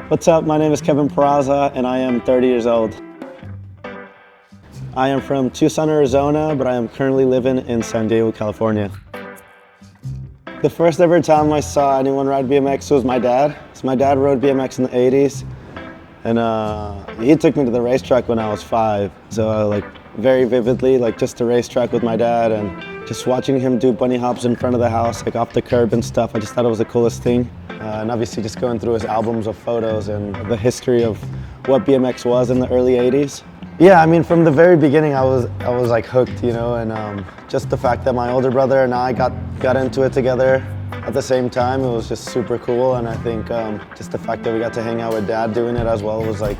What's up? My name is Kevin Peraza and I am 30 years old. I am from Tucson, Arizona, but I am currently living in San Diego, California. The first ever time I saw anyone ride BMX was my dad. So my dad rode BMX in the 80s, and he took me to the racetrack when I was 5. So like very vividly, like just the racetrack with my dad and just watching him do bunny hops in front of the house, like off the curb and stuff. I just thought it was the coolest thing. And obviously just going through his albums of photos and the history of what BMX was in the early 80s. Yeah, I mean, from the very beginning, I was like hooked, you know, and just the fact that my older brother and I got into it together at the same time, it was just super cool. And I think just the fact that we got to hang out with Dad doing it as well was like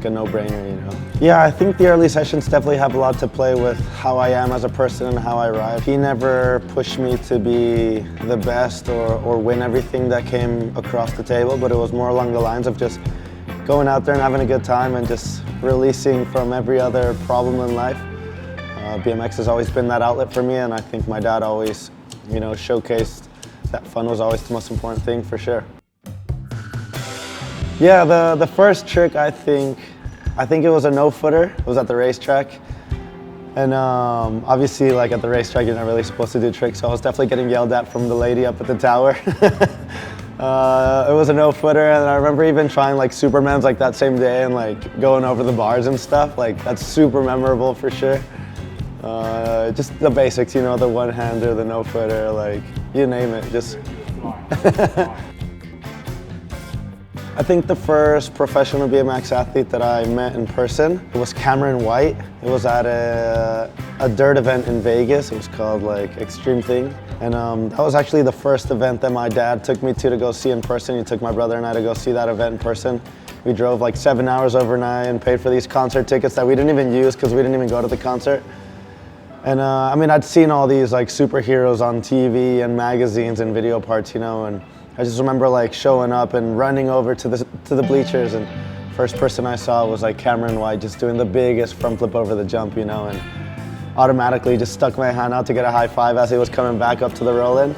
a no-brainer, you know. Yeah, I think the early sessions definitely have a lot to play with how I am as a person and how I ride. He never pushed me to be the best or win everything that came across the table, but it was more along the lines of just going out there and having a good time and just releasing from every other problem in life. BMX has always been that outlet for me, and I think my dad always, you know, showcased that fun was always the most important thing, for sure. Yeah, the first trick, I think it was a no-footer. It was at the racetrack. And obviously, like at the racetrack, you're not really supposed to do tricks, so I was definitely getting yelled at from the lady up at the tower. It was a no-footer, and I remember even trying like Supermans like that same day and like going over the bars and stuff. Like that's super memorable for sure. Just the basics, you know, the one-hander, the no-footer, like you name it, just. I think the first professional BMX athlete that I met in person was Cameron White. It was at a dirt event in Vegas. It was called like Extreme Thing. And that was actually the first event that my dad took me to go see in person. He took my brother and I to go see that event in person. We drove like 7 hours overnight and paid for these concert tickets that we didn't even use because we didn't even go to the concert. And I mean, I'd seen all these like superheroes on TV and magazines and video parts, you know, and I just remember like showing up and running over to the bleachers, and first person I saw was like Cameron White just doing the biggest front flip over the jump, you know, and automatically just stuck my hand out to get a high five as he was coming back up to the roll-in.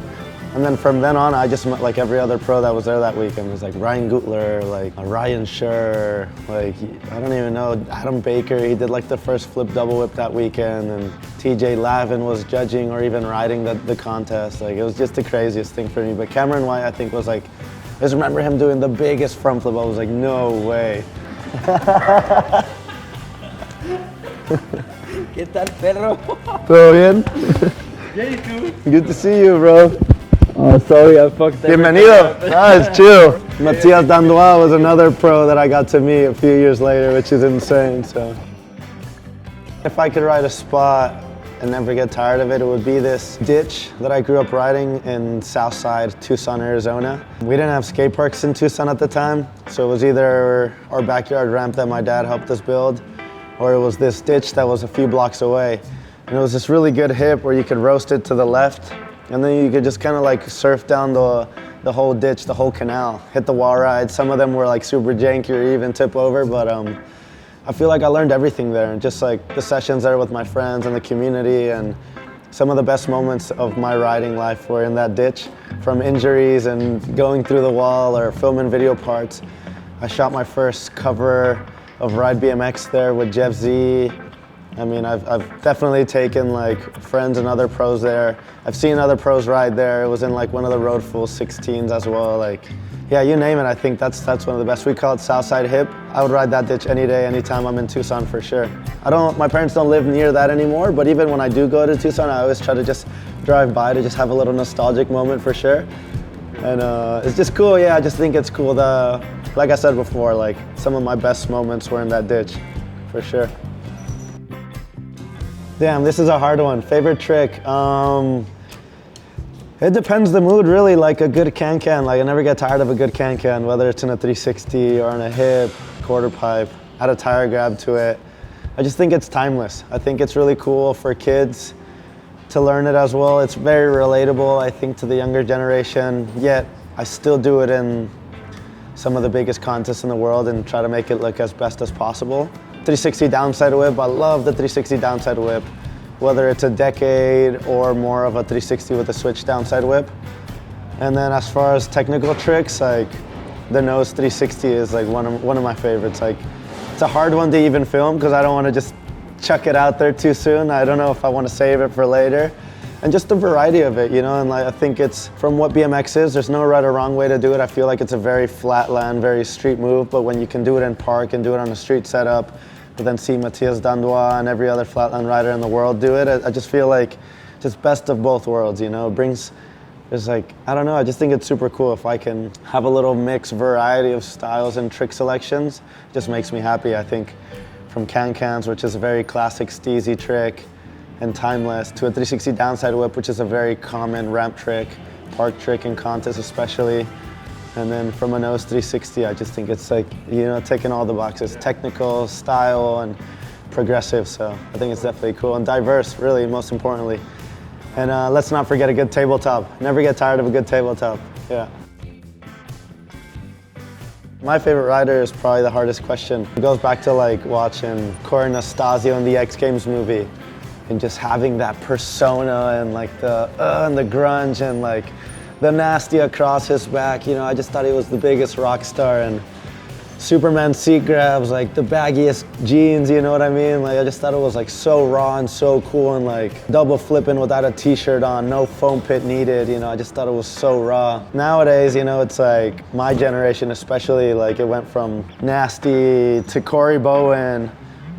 And then from then on, I just met like every other pro that was there that weekend. It was like Ryan Gutler, like Ryan Scher, like I don't even know, Adam Baker. He did like the first flip double whip that weekend, and TJ Lavin was judging or even riding the contest. Like it was just the craziest thing for me. But Cameron White, I think, was like, I just remember him doing the biggest front flip. I was like, no way. ¿Qué tal, perro? ¿Todo bien? Yeah, you too. Good to see you, bro. Oh, sorry, I fucked Bienvenido. It's chill. Matias Dandois was another pro that I got to meet a few years later, which is insane. So, if I could ride a spot and never get tired of it, it would be this ditch that I grew up riding in Southside, Tucson, Arizona. We didn't have skate parks in Tucson at the time, so it was either our backyard ramp that my dad helped us build, or it was this ditch that was a few blocks away. And it was this really good hip where you could roast it to the left, and then you could just kind of like surf down the whole ditch, the whole canal, hit the wall ride. Some of them were like super janky or even tip over, but I feel like I learned everything there, and just like the sessions there with my friends and the community, and some of the best moments of my riding life were in that ditch, from injuries and going through the wall or filming video parts. I shot my first cover of Ride BMX there with Jeff Z. I mean, I've definitely taken like friends and other pros there. I've seen other pros ride there. It was in like one of the Road Full 16s as well. Like, yeah, you name it. I think that's one of the best. We call it Southside Hip. I would ride that ditch any day, anytime I'm in Tucson for sure. My parents don't live near that anymore, but even when I do go to Tucson, I always try to just drive by to just have a little nostalgic moment for sure. And it's just cool. Yeah, I just think it's cool. Like I said before, like some of my best moments were in that ditch, for sure. Damn, this is a hard one. Favorite trick? It depends the mood, really. Like a good can-can. Like I never get tired of a good can-can, whether it's in a 360 or in a hip, quarter pipe, add a tire grab to it. I just think it's timeless. I think it's really cool for kids to learn it as well. It's very relatable, I think, to the younger generation, yet I still do it in some of the biggest contests in the world and try to make it look as best as possible. 360 downside whip, I love the 360 downside whip, whether it's a decade or more of a 360 with a switch downside whip. And then as far as technical tricks, like the nose 360 is like one of my favorites. Like, it's a hard one to even film because I don't want to just chuck it out there too soon. I don't know if I want to save it for later. And just the variety of it, you know, and like, I think it's, from what BMX is, there's no right or wrong way to do it. I feel like it's a very flat land, very street move, but when you can do it in park and do it on a street setup, but then see Matthias Dandois and every other flatland rider in the world do it, I just feel like just best of both worlds, you know. It brings, there's like, I don't know, I just think it's super cool if I can have a little mixed variety of styles and trick selections. It just makes me happy. I think from can-cans, which is a very classic steezy trick and timeless, to a 360 downside whip, which is a very common ramp trick, park trick in contests especially. And then from a nose 360, I just think it's like, you know, ticking all the boxes, technical, style, and progressive. So I think it's definitely cool and diverse, really, most importantly. And let's not forget a good tabletop. Never get tired of a good tabletop, yeah. My favorite rider is probably the hardest question. It goes back to like watching Corey Anastasio in the X Games movie and just having that persona and like the grunge and like the nasty across his back. You know, I just thought he was the biggest rock star, and Superman seat grabs, like the baggiest jeans, you know what I mean? Like, I just thought it was like so raw and so cool, and like double flipping without a t-shirt on, no foam pit needed, you know, I just thought it was so raw. Nowadays, you know, it's like my generation especially, like it went from nasty to Corey Bowen,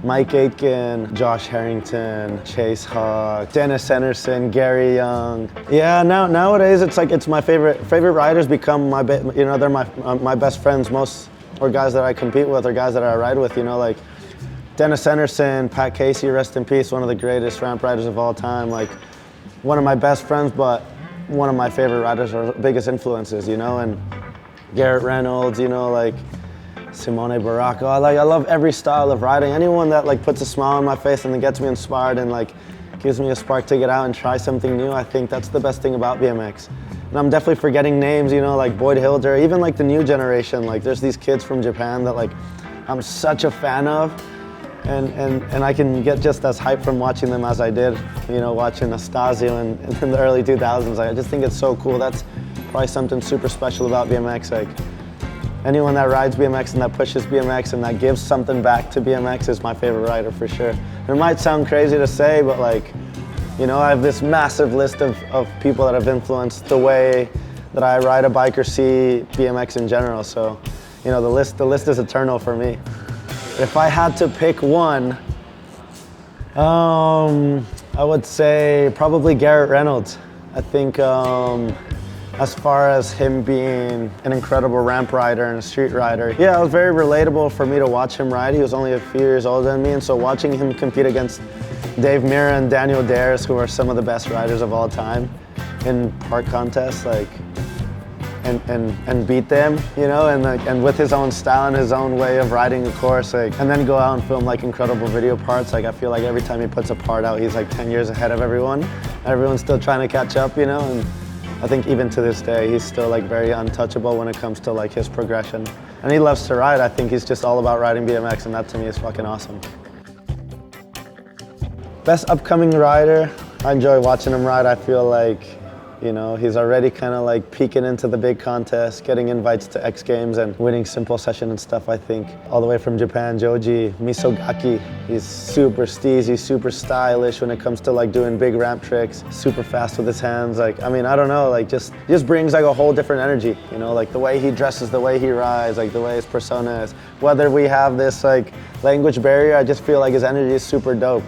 Mike Aitken, Josh Harrington, Chase Hawk, Dennis Henderson, Gary Young. Yeah, nowadays it's like, it's my favorite riders become my, you know, they're my best friends, most, or guys that I compete with, or guys that I ride with, you know, like Dennis Henderson, Pat Casey, rest in peace, one of the greatest ramp riders of all time, like one of my best friends, but one of my favorite riders or biggest influences, you know, and Garrett Reynolds, you know, like Simone Baracco. I love every style of riding. Anyone that like puts a smile on my face and then gets me inspired and like gives me a spark to get out and try something new, I think that's the best thing about BMX. And I'm definitely forgetting names, you know, like Boyd Hilder, even like the new generation. Like there's these kids from Japan that like I'm such a fan of, and I can get just as hyped from watching them as I did, you know, watching Anastasio in the early 2000s. Like, I just think it's so cool. That's probably something super special about BMX. Like anyone that rides BMX and that pushes BMX and that gives something back to BMX is my favorite rider for sure. It might sound crazy to say, but like, you know, I have this massive list of people that have influenced the way that I ride a bike or see BMX in general. So, you know, the list is eternal for me. If I had to pick one, I would say probably Garrett Reynolds. I think as far as him being an incredible ramp rider and a street rider, yeah, it was very relatable for me to watch him ride. He was only a few years older than me, and so watching him compete against Dave Mirra and Daniel Dares, who are some of the best riders of all time in park contests, like, and beat them, you know, and with his own style and his own way of riding the course, like, and then go out and film like incredible video parts. Like, I feel like every time he puts a part out, he's like 10 years ahead of everyone. Everyone's still trying to catch up, you know, and I think even to this day, he's still like very untouchable when it comes to like his progression. And he loves to ride. I think he's just all about riding BMX, and that to me is fucking awesome. Best upcoming rider, I enjoy watching him ride. I feel like, you know, he's already kind of like peeking into the big contests, getting invites to X Games and winning simple session and stuff, I think. All the way from Japan, Joji Misogaki. He's super steezy, super stylish when it comes to like doing big ramp tricks, super fast with his hands. Like, I mean, I don't know, like just brings like a whole different energy, you know, like the way he dresses, the way he rides, like the way his persona is. Whether we have this like language barrier, I just feel like his energy is super dope.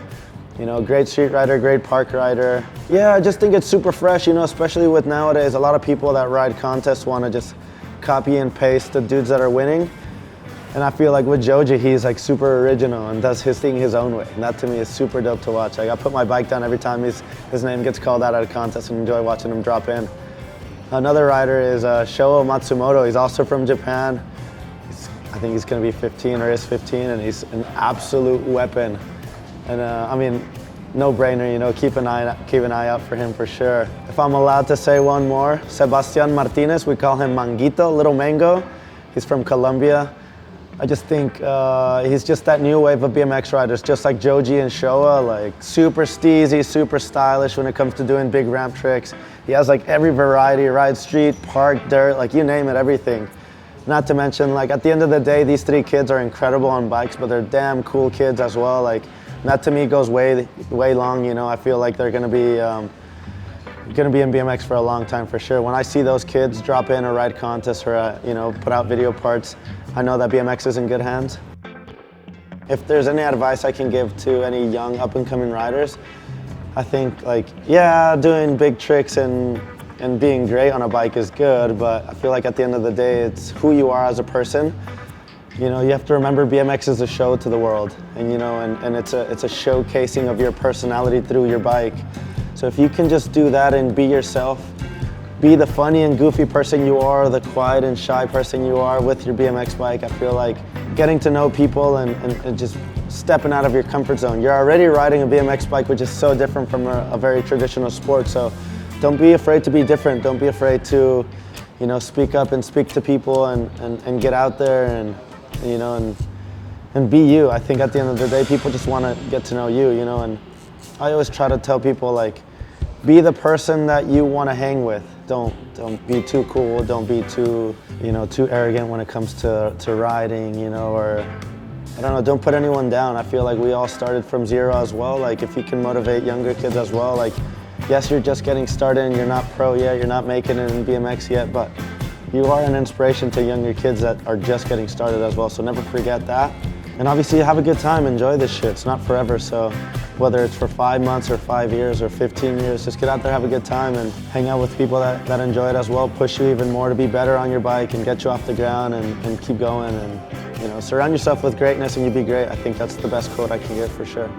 You know, great street rider, great park rider. Yeah, I just think it's super fresh, you know, especially with nowadays, a lot of people that ride contests want to just copy and paste the dudes that are winning. And I feel like with Joji, he's like super original and does his thing his own way. And that to me is super dope to watch. Like, I put my bike down every time his name gets called out at a contest and enjoy watching him drop in. Another rider is Showa Matsumoto. He's also from Japan. I think he's gonna be 15 or is 15, and he's an absolute weapon. And I mean, no brainer, you know, keep an eye out for him for sure. If I'm allowed to say one more, Sebastian Martinez, we call him Manguito, Little Mango. He's from Colombia. I just think he's just that new wave of BMX riders, just like Joji and Showa, like super steezy, super stylish when it comes to doing big ramp tricks. He has like every variety, ride street, park, dirt, like you name it, everything. Not to mention, like, at the end of the day, these 3 kids are incredible on bikes, but they're damn cool kids as well. Like, that to me goes way long, you know. I feel like they're gonna be in BMX for a long time for sure. When I see those kids drop in or ride contests or, you know, put out video parts, I know that BMX is in good hands. If there's any advice I can give to any young up-and-coming riders, I think, like, yeah, doing big tricks and being great on a bike is good, but I feel like at the end of the day, it's who you are as a person. You know, you have to remember BMX is a show to the world, and you know, and it's a showcasing of your personality through your bike. So if you can just do that and be yourself, be the funny and goofy person you are, the quiet and shy person you are with your BMX bike, I feel like getting to know people and just stepping out of your comfort zone. You're already riding a BMX bike, which is so different from a very traditional sport. So don't be afraid to be different. Don't be afraid to, you know, speak up and speak to people and get out there and, you know, and be you. I think at the end of the day, people just want to get to know you, you know, and I always try to tell people, like, be the person that you want to hang with. Don't be too cool. Don't be too, you know, too arrogant when it comes to riding, you know, or I don't know, don't put anyone down. I feel like we all started from zero as well. Like, if you can motivate younger kids as well, like, yes, you're just getting started and you're not pro yet, you're not making it in BMX yet, but you are an inspiration to younger kids that are just getting started as well, so never forget that. And obviously have a good time, enjoy this shit, it's not forever, so whether it's for 5 months or 5 years or 15 years, just get out there, have a good time and hang out with people that enjoy it as well, push you even more to be better on your bike and get you off the ground and keep going and, you know, surround yourself with greatness and you'll be great. I think that's the best quote I can get for sure.